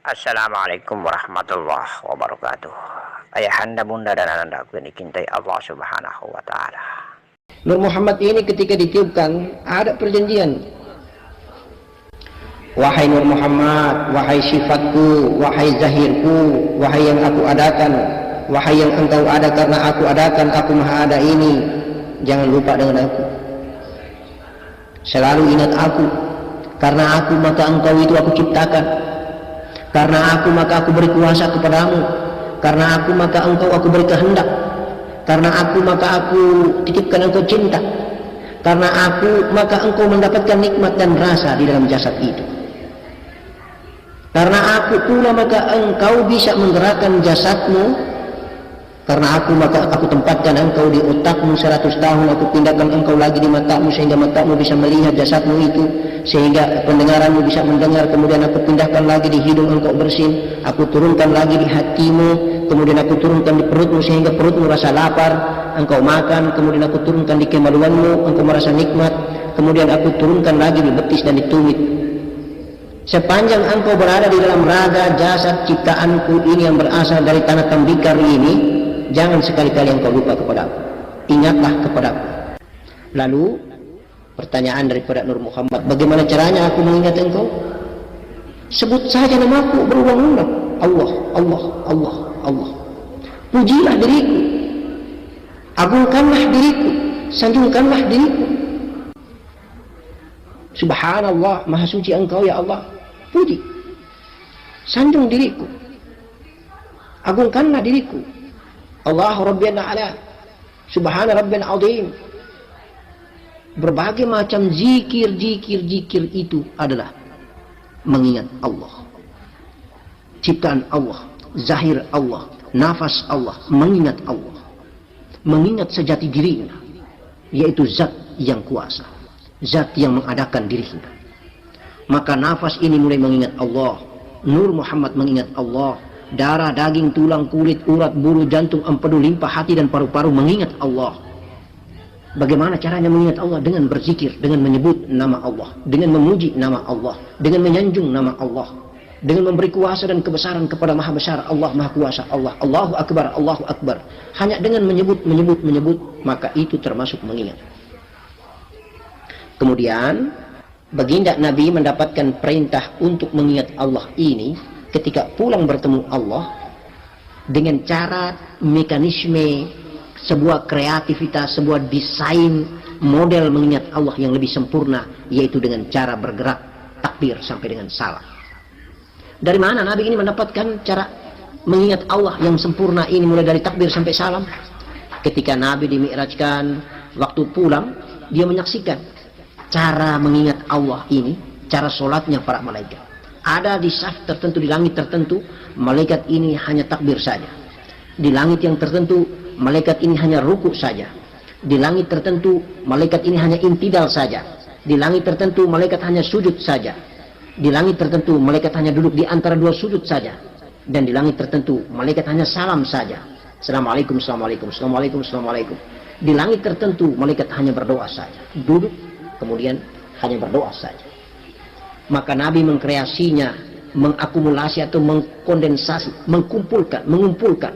Assalamualaikum warahmatullahi wabarakatuh. Ayahanda, bunda, dan anandaku yang dicintai Allah Subhanahu wa Ta'ala. Nur Muhammad ini ketika ditiupkan ada perjanjian. Wahai Nur Muhammad, wahai sifatku, wahai zahirku, wahai yang aku adakan, wahai yang engkau ada karena aku adakan, aku maha ada ini, jangan lupa dengan aku. Selalu ingat aku, karena aku maka engkau itu aku ciptakan, karena aku maka aku beri kuasa kepadamu, karena aku maka engkau aku beri kehendak, karena aku maka aku titipkan engkau cinta, karena aku maka engkau mendapatkan nikmat dan rasa di dalam jasad itu, karena aku pula maka engkau bisa menggerakkan jasadmu, karena aku maka aku tempatkan engkau di otakmu 100 tahun, aku pindahkan engkau lagi di matamu sehingga matamu bisa melihat jasadmu itu, sehingga pendengaranmu bisa mendengar, kemudian aku pindahkan lagi di hidung engkau bersin, aku turunkan lagi di hatimu, kemudian aku turunkan di perutmu sehingga perutmu rasa lapar, engkau makan, kemudian aku turunkan di kemaluanmu, engkau merasa nikmat, kemudian aku turunkan lagi di betis dan di tumit. Sepanjang engkau berada di dalam raga jasad ciptaanku ini yang berasal dari tanah tembikar ini, jangan sekali-kali engkau lupa kepadaku, ingatlah kepadaku. Lalu pertanyaan daripada Nur Muhammad, bagaimana caranya aku mengingat engkau? Sebut saja namaku berulang-ulang, Allah, Allah, Allah, Allah. Pujilah diriku, agungkanlah diriku, sanjungkanlah diriku. Subhanallah, maha suci engkau ya Allah. Puji, sanjung diriku, agungkanlah diriku. Allah Rabbiyal A'la, Subhana Rabbiyal Azim. Berbagai macam zikir itu adalah mengingat Allah, ciptaan Allah, zahir Allah, nafas Allah, mengingat Allah, mengingat sejati dirinya, yaitu zat yang kuasa, zat yang mengadakan dirinya. Maka nafas ini mulai mengingat Allah, Nur Muhammad mengingat Allah, darah, daging, tulang, kulit, urat, bulu, jantung, empedu, limpa, hati, dan paru-paru mengingat Allah. Bagaimana caranya mengingat Allah? Dengan berzikir, dengan menyebut nama Allah, dengan memuji nama Allah, dengan menyanjung nama Allah, dengan memberi kuasa dan kebesaran kepada Maha Besar Allah, Maha Kuasa Allah. Allahu Akbar, Allahu Akbar. Hanya dengan menyebut, maka itu termasuk mengingat. Kemudian baginda Nabi mendapatkan perintah untuk mengingat Allah ini ketika pulang bertemu Allah dengan cara mekanisme, sebuah kreativitas, sebuah desain model mengingat Allah yang lebih sempurna, yaitu dengan cara bergerak takbir sampai dengan salam. Dari mana Nabi ini mendapatkan cara mengingat Allah yang sempurna ini mulai dari takbir sampai salam? Ketika Nabi dimi'rajkan, waktu pulang dia menyaksikan cara mengingat Allah ini, cara sholatnya para malaikat. Ada di saf tertentu, di langit tertentu, malaikat ini hanya takbir saja. Di langit yang tertentu, malaikat ini hanya ruku saja. Di langit tertentu, malaikat ini hanya intidal saja. Di langit tertentu, malaikat hanya sujud saja. Di langit tertentu, malaikat hanya duduk di antara dua sujud saja. Dan di langit tertentu, malaikat hanya salam saja. Assalamualaikum, assalamualaikum, assalamualaikum, assalamualaikum. Di langit tertentu, malaikat hanya berdoa saja. Duduk, kemudian hanya berdoa saja. Maka Nabi mengkreasinya, mengakumulasi atau mengkondensasi, mengumpulkan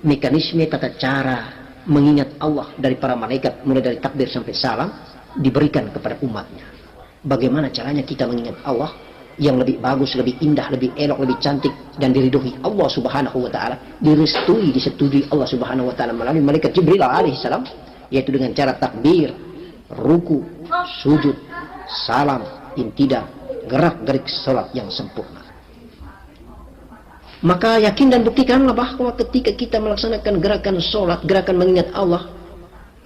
mekanisme tata cara mengingat Allah dari para malaikat mulai dari takbir sampai salam, diberikan kepada umatnya. Bagaimana caranya kita mengingat Allah yang lebih bagus, lebih indah, lebih elok, lebih cantik, dan diridhoi Allah Subhanahu wa Ta'ala, disetujui Allah Subhanahu wa Ta'ala melalui malaikat Jibril alaihi salam, yaitu dengan cara takbir, ruku, sujud, salam, intidal, gerak-gerik salat yang sempurna. Maka yakin dan buktikanlah bahwa ketika kita melaksanakan gerakan salat, gerakan mengingat Allah,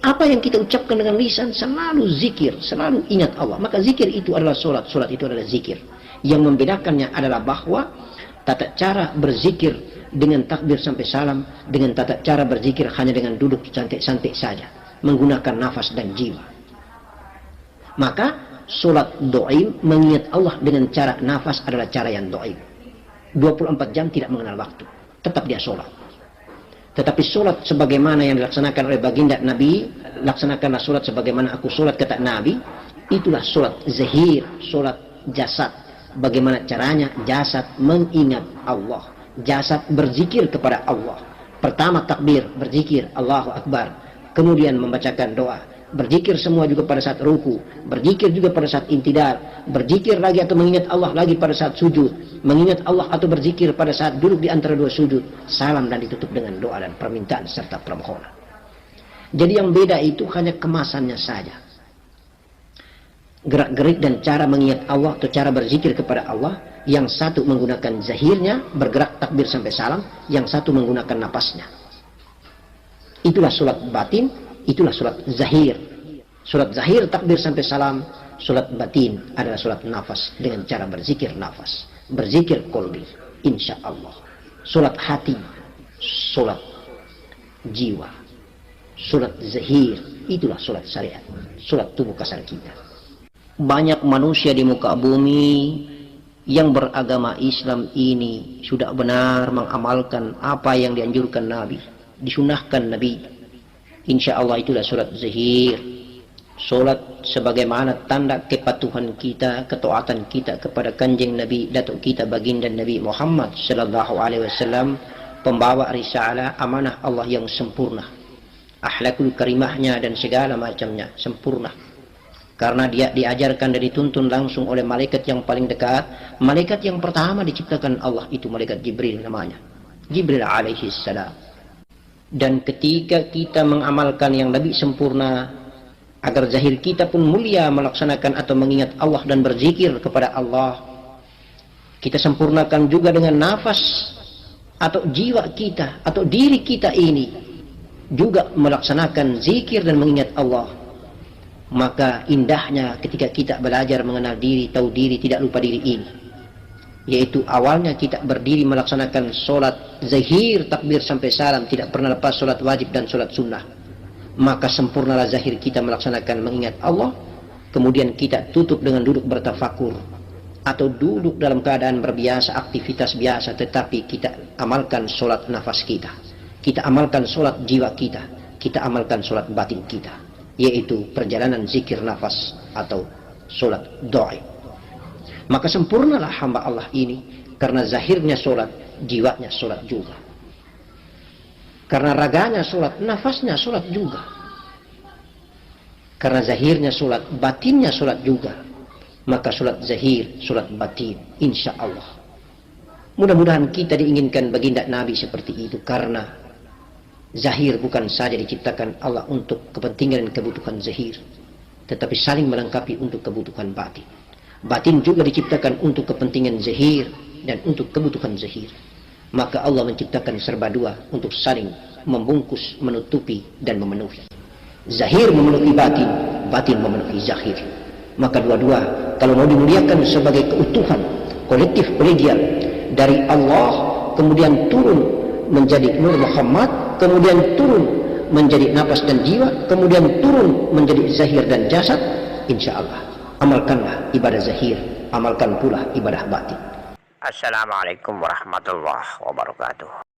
apa yang kita ucapkan dengan lisan selalu zikir, selalu ingat Allah. Maka zikir itu adalah salat, salat itu adalah zikir. Yang membedakannya adalah bahwa tata cara berzikir dengan takbir sampai salam, dengan tata cara berzikir hanya dengan duduk santai-santai saja, menggunakan nafas dan jiwa. Maka solat do'im, mengingat Allah dengan cara nafas adalah cara yang do'im. 24 jam tidak mengenal waktu, tetap dia solat. Tetapi solat sebagaimana yang dilaksanakan oleh baginda Nabi, laksanakanlah solat sebagaimana aku solat, kata Nabi. Itulah solat zahir, solat jasad, Bagaimana caranya jasad mengingat Allah, jasad berzikir kepada Allah. Pertama takbir, berzikir Allahu Akbar, kemudian membacakan doa, berzikir semua juga pada saat ruku, berzikir juga pada saat intidal, berzikir lagi atau mengingat Allah lagi pada saat sujud, mengingat Allah atau berzikir pada saat duduk di antara dua sujud, salam dan ditutup dengan doa dan permintaan serta permohonan. Jadi yang beda itu hanya kemasannya saja. Gerak-gerik dan cara mengingat Allah atau cara berzikir kepada Allah, yang satu menggunakan zahirnya, bergerak takbir sampai salam, yang satu menggunakan napasnya. Itulah sholat batin, itulah sholat zahir. Sholat zahir takbir sampai salam, sholat batin adalah sholat nafas dengan cara berzikir nafas, berzikir kolbi, insya Allah. Sholat hati, sholat jiwa, sholat zahir, itulah sholat syariat, sholat tubuh kasar kita. Banyak manusia di muka bumi yang beragama Islam ini sudah benar mengamalkan apa yang dianjurkan Nabi, disunahkan Nabi. Insya Allah itulah sholat zahir. Sholat sebagaimana tanda kepatuhan kita, ketaatan kita kepada kanjeng Nabi, datuk kita baginda Nabi Muhammad sallallahu alaihi wasallam, pembawa risalah amanah Allah yang sempurna. Akhlakul karimahnya dan segala macamnya sempurna. Karena dia diajarkan dan dituntun langsung oleh malaikat yang paling dekat. Malaikat yang pertama diciptakan Allah itu malaikat Jibril namanya. Jibril alaihi salam. Dan ketika kita mengamalkan yang lebih sempurna, agar zahir kita pun mulia melaksanakan atau mengingat Allah dan berzikir kepada Allah, kita sempurnakan juga dengan nafas atau jiwa kita atau diri kita ini juga melaksanakan zikir dan mengingat Allah. Maka indahnya ketika kita belajar mengenal diri, tahu diri, tidak lupa diri ini, yaitu awalnya kita berdiri melaksanakan sholat zahir takbir sampai salam, tidak pernah lepas sholat wajib dan sholat sunnah. Maka sempurnalah zahir kita melaksanakan mengingat Allah. Kemudian kita tutup dengan duduk bertafakur atau duduk dalam keadaan berbiasa, aktivitas biasa, tetapi kita amalkan sholat nafas kita, kita amalkan sholat jiwa kita, kita amalkan sholat batin kita, yaitu perjalanan zikir nafas atau sholat doa. Maka sempurnalah hamba Allah ini, karena zahirnya sholat, jiwanya sholat juga. Karena raganya sholat, nafasnya sholat juga. Karena zahirnya sholat, batinnya sholat juga. Maka sholat zahir, sholat batin, insya Allah. Mudah-mudahan kita diinginkan baginda Nabi seperti itu, karena zahir bukan saja diciptakan Allah untuk kepentingan dan kebutuhan zahir, tetapi saling melengkapi untuk kebutuhan batin. Batin juga diciptakan untuk kepentingan zahir dan untuk kebutuhan zahir. Maka Allah menciptakan serba dua untuk saling membungkus, menutupi dan memenuhi. Zahir memenuhi batin, batin memenuhi zahir. Maka dua-dua kalau mau dimuliakan sebagai keutuhan kolektif kolegial dari Allah, kemudian turun menjadi Nur Muhammad, kemudian turun menjadi nafas dan jiwa, kemudian turun menjadi zahir dan jasad, insya Allah amalkanlah ibadah zahir, amalkan pula ibadah batin. Assalamualaikum warahmatullahi wabarakatuh.